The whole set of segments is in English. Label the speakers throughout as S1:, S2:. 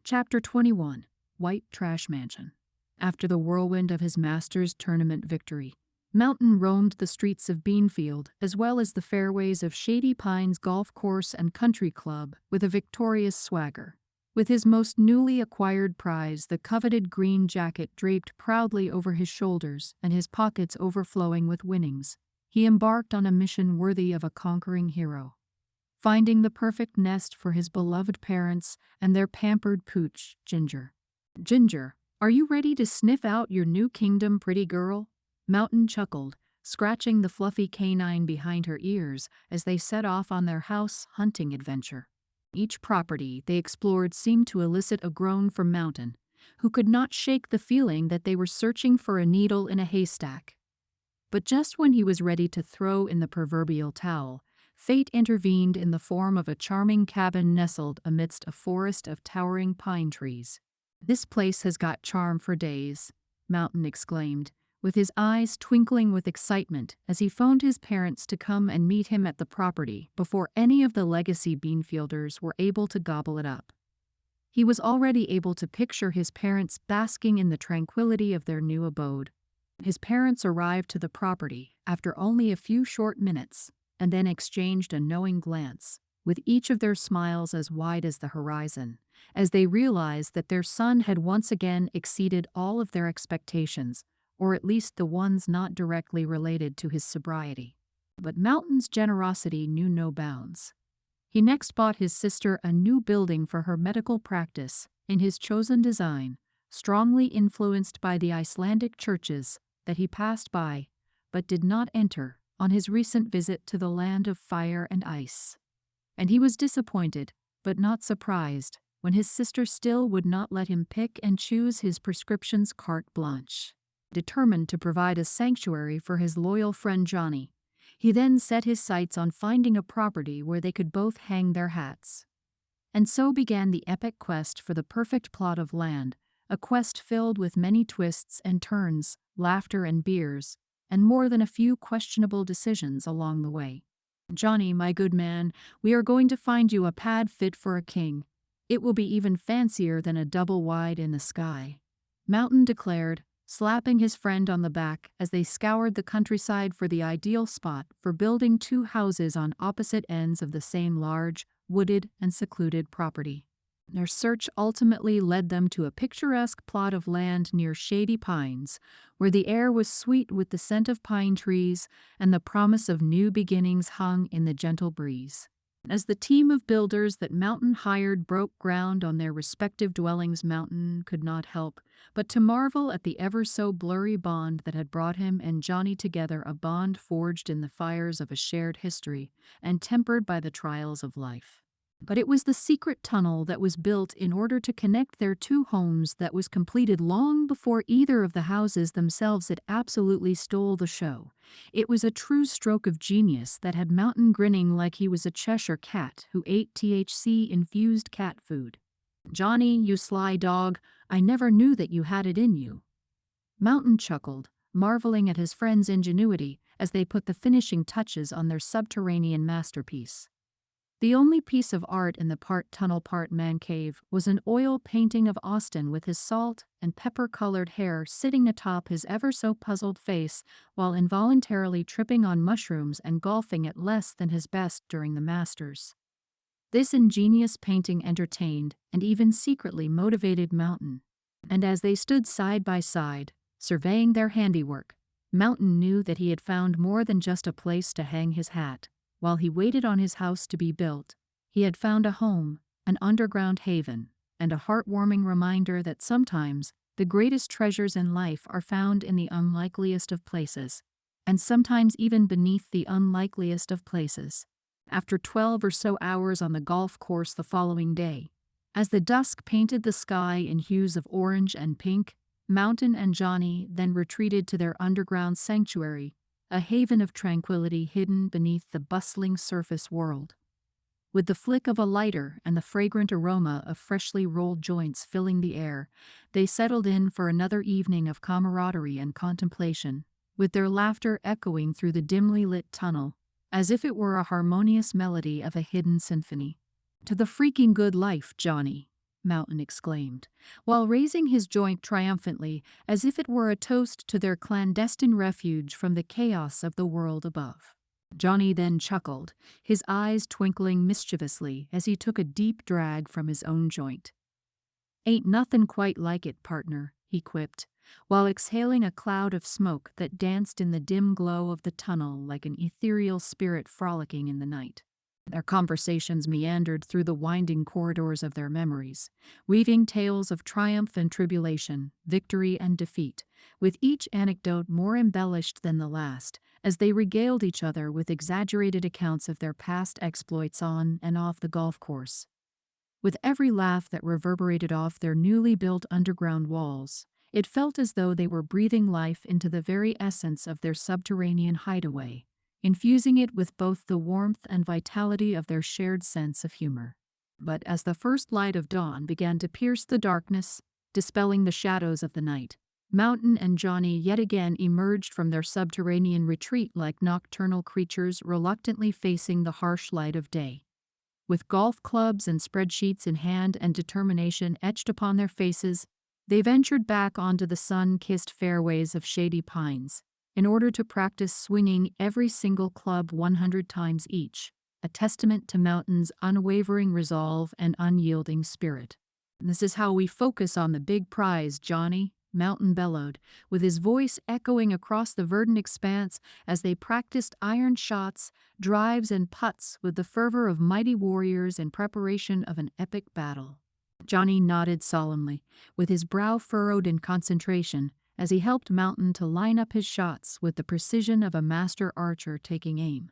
S1: Chapter 21, White Trash Mansion. After the whirlwind of his Masters tournament victory, Mountain roamed the streets of Beanfield as well as the fairways of Shady Pines Golf Course and Country Club with a victorious swagger. With his most newly acquired prize, the coveted green jacket draped proudly over his shoulders and his pockets overflowing with winnings, he embarked on a mission worthy of a conquering hero. Finding the perfect nest for his beloved parents and their pampered pooch, Ginger. "Ginger, are you ready to sniff out your new kingdom, pretty girl?" Mountain chuckled, scratching the fluffy canine behind her ears as they set off on their house hunting adventure. Each property they explored seemed to elicit a groan from Mountain, who could not shake the feeling that they were searching for a needle in a haystack. But just when he was ready to throw in the proverbial towel, fate intervened in the form of a charming cabin nestled amidst a forest of towering pine trees. "This place has got charm for days," Mountain exclaimed, with his eyes twinkling with excitement as he phoned his parents to come and meet him at the property before any of the legacy Beanfielders were able to gobble it up. He was already able to picture his parents basking in the tranquility of their new abode. His parents arrived to the property after only a few short minutes and then exchanged a knowing glance, with each of their smiles as wide as the horizon, as they realized that their son had once again exceeded all of their expectations, or at least the ones not directly related to his sobriety. But Mountain's generosity knew no bounds. He next bought his sister a new building for her medical practice in his chosen design, strongly influenced by the Icelandic churches that he passed by but did not enter on his recent visit to the land of fire and ice. And he was disappointed, but not surprised, when his sister still would not let him pick and choose his prescriptions carte blanche. Determined to provide a sanctuary for his loyal friend Johnny, he then set his sights on finding a property where they could both hang their hats. And so began the epic quest for the perfect plot of land, a quest filled with many twists and turns, laughter and beers, and more than a few questionable decisions along the way. "Johnny, my good man, we are going to find you a pad fit for a king. It will be even fancier than a double wide in the sky," Mountain declared, slapping his friend on the back as they scoured the countryside for the ideal spot for building two houses on opposite ends of the same large, wooded and secluded property. Their search ultimately led them to a picturesque plot of land near Shady Pines, where the air was sweet with the scent of pine trees and the promise of new beginnings hung in the gentle breeze. As the team of builders that Mountain hired broke ground on their respective dwellings, Mountain could not help but to marvel at the ever-so-blurry bond that had brought him and Johnny together, a bond forged in the fires of a shared history and tempered by the trials of life. But it was the secret tunnel that was built in order to connect their two homes that was completed long before either of the houses themselves had absolutely stole the show. It was a true stroke of genius that had Mountain grinning like he was a Cheshire cat who ate THC-infused cat food. "Johnny, you sly dog, I never knew that you had it in you." Mountain chuckled, marveling at his friend's ingenuity as they put the finishing touches on their subterranean masterpiece. The only piece of art in the part tunnel part man cave was an oil painting of Austin with his salt and pepper-colored hair sitting atop his ever-so-puzzled face while involuntarily tripping on mushrooms and golfing at less than his best during the Masters. This ingenious painting entertained and even secretly motivated Mountain, and as they stood side by side, surveying their handiwork, Mountain knew that he had found more than just a place to hang his hat. While he waited on his house to be built, he had found a home, an underground haven, and a heartwarming reminder that sometimes the greatest treasures in life are found in the unlikeliest of places, and sometimes even beneath the unlikeliest of places. After 12 or so hours on the golf course the following day, as the dusk painted the sky in hues of orange and pink, Mountain and Johnny then retreated to their underground sanctuary, a haven of tranquility hidden beneath the bustling surface world. With the flick of a lighter and the fragrant aroma of freshly rolled joints filling the air, they settled in for another evening of camaraderie and contemplation, with their laughter echoing through the dimly lit tunnel, as if it were a harmonious melody of a hidden symphony. "To the freaking good life, Johnny," Mountain exclaimed, while raising his joint triumphantly as if it were a toast to their clandestine refuge from the chaos of the world above. Johnny then chuckled, his eyes twinkling mischievously as he took a deep drag from his own joint. "Ain't nothin' quite like it, partner," he quipped, while exhaling a cloud of smoke that danced in the dim glow of the tunnel like an ethereal spirit frolicking in the night. Their conversations meandered through the winding corridors of their memories, weaving tales of triumph and tribulation, victory and defeat, with each anecdote more embellished than the last, as they regaled each other with exaggerated accounts of their past exploits on and off the golf course. With every laugh that reverberated off their newly built underground walls, it felt as though they were breathing life into the very essence of their subterranean hideaway, infusing it with both the warmth and vitality of their shared sense of humor. But as the first light of dawn began to pierce the darkness, dispelling the shadows of the night, Mountain and Johnny yet again emerged from their subterranean retreat like nocturnal creatures reluctantly facing the harsh light of day. With golf clubs and spreadsheets in hand and determination etched upon their faces, they ventured back onto the sun-kissed fairways of Shady Pines, in order to practice swinging every single club 100 times each, a testament to Mountain's unwavering resolve and unyielding spirit. "This is how we focus on the big prize, Johnny," Mountain bellowed, with his voice echoing across the verdant expanse as they practiced iron shots, drives, and putts with the fervor of mighty warriors in preparation of an epic battle. Johnny nodded solemnly, with his brow furrowed in concentration, as he helped Mountain to line up his shots with the precision of a master archer taking aim.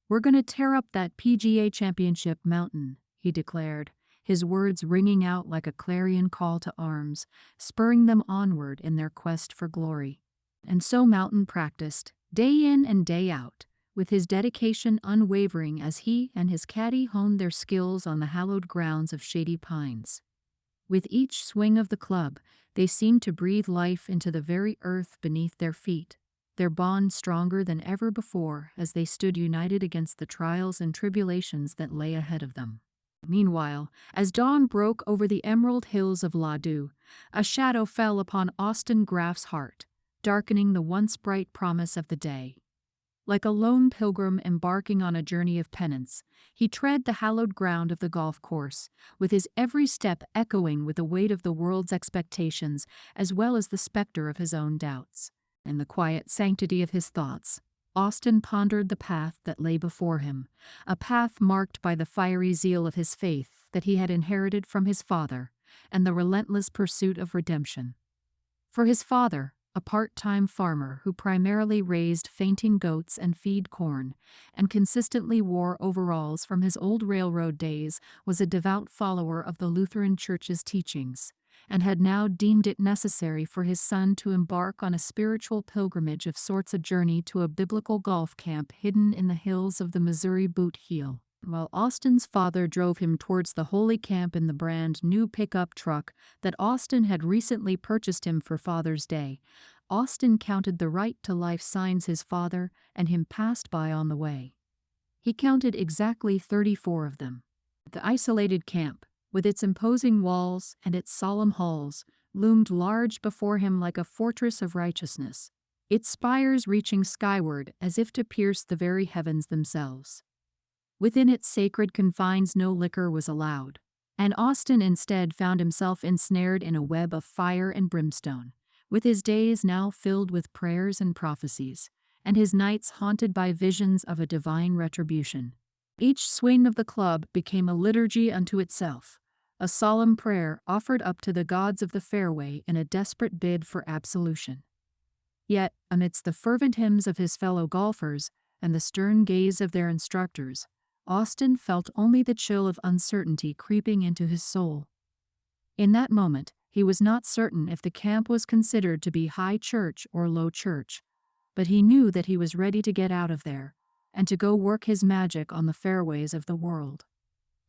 S1: "We're gonna tear up that PGA championship, Mountain," he declared, his words ringing out like a clarion call to arms, spurring them onward in their quest for glory. And so Mountain practiced, day in and day out, with his dedication unwavering as he and his caddy honed their skills on the hallowed grounds of Shady Pines. With each swing of the club, they seemed to breathe life into the very earth beneath their feet, their bond stronger than ever before as they stood united against the trials and tribulations that lay ahead of them. Meanwhile, as dawn broke over the emerald hills of Ladue, a shadow fell upon Austin Graff's heart, darkening the once bright promise of the day. Like a lone pilgrim embarking on a journey of penance, he tread the hallowed ground of the golf course, with his every step echoing with the weight of the world's expectations as well as the specter of his own doubts. In the quiet sanctity of his thoughts, Austin pondered the path that lay before him, a path marked by the fiery zeal of his faith that he had inherited from his father, and the relentless pursuit of redemption. For his father, a part-time farmer who primarily raised fainting goats and feed corn, and consistently wore overalls from his old railroad days, was a devout follower of the Lutheran Church's teachings, and had now deemed it necessary for his son to embark on a spiritual pilgrimage of sorts, a journey to a biblical golf camp hidden in the hills of the Missouri Boot Heel. While Austin's father drove him towards the holy camp in the brand new pickup truck that Austin had recently purchased him for Father's Day, Austin counted the right-to-life signs his father and him passed by on the way. He counted exactly 34 of them. The isolated camp, with its imposing walls and its solemn halls, loomed large before him like a fortress of righteousness, its spires reaching skyward as if to pierce the very heavens themselves. Within its sacred confines no liquor was allowed, and Austin instead found himself ensnared in a web of fire and brimstone, with his days now filled with prayers and prophecies, and his nights haunted by visions of a divine retribution. Each swing of the club became a liturgy unto itself, a solemn prayer offered up to the gods of the fairway in a desperate bid for absolution. Yet, amidst the fervent hymns of his fellow golfers and the stern gaze of their instructors, Austin felt only the chill of uncertainty creeping into his soul. In that moment, he was not certain if the camp was considered to be high church or low church, but he knew that he was ready to get out of there and to go work his magic on the fairways of the world.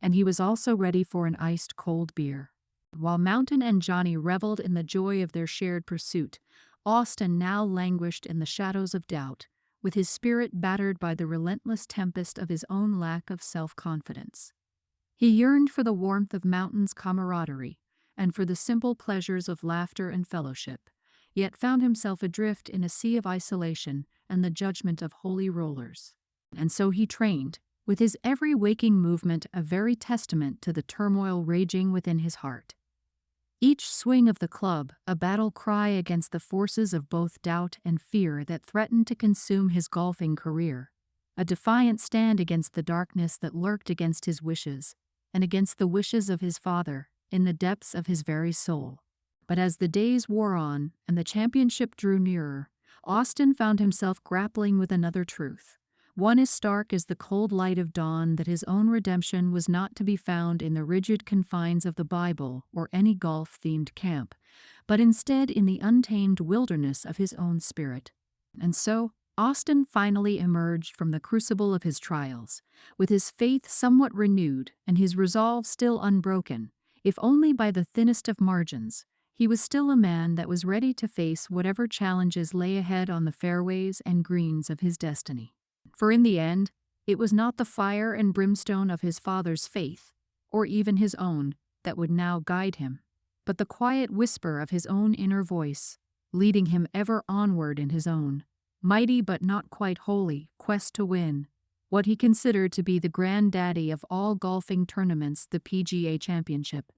S1: And he was also ready for an iced cold beer. While Mountain and Johnny reveled in the joy of their shared pursuit, Austin now languished in the shadows of doubt, with his spirit battered by the relentless tempest of his own lack of self-confidence. He yearned for the warmth of mountains camaraderie, and for the simple pleasures of laughter and fellowship, yet found himself adrift in a sea of isolation and the judgment of holy rollers. And so he trained, with his every waking movement a very testament to the turmoil raging within his heart. Each swing of the club a battle cry against the forces of both doubt and fear that threatened to consume his golfing career, a defiant stand against the darkness that lurked against his wishes, and against the wishes of his father, in the depths of his very soul. But as the days wore on and the championship drew nearer, Austin found himself grappling with another truth, one as stark as the cold light of dawn, that his own redemption was not to be found in the rigid confines of the Bible or any golf-themed camp, but instead in the untamed wilderness of his own spirit. And so, Austin finally emerged from the crucible of his trials, with his faith somewhat renewed and his resolve still unbroken, if only by the thinnest of margins. He was still a man that was ready to face whatever challenges lay ahead on the fairways and greens of his destiny. For in the end, it was not the fire and brimstone of his father's faith, or even his own, that would now guide him, but the quiet whisper of his own inner voice, leading him ever onward in his own mighty but not quite holy quest to win what he considered to be the granddaddy of all golfing tournaments, the PGA Championship.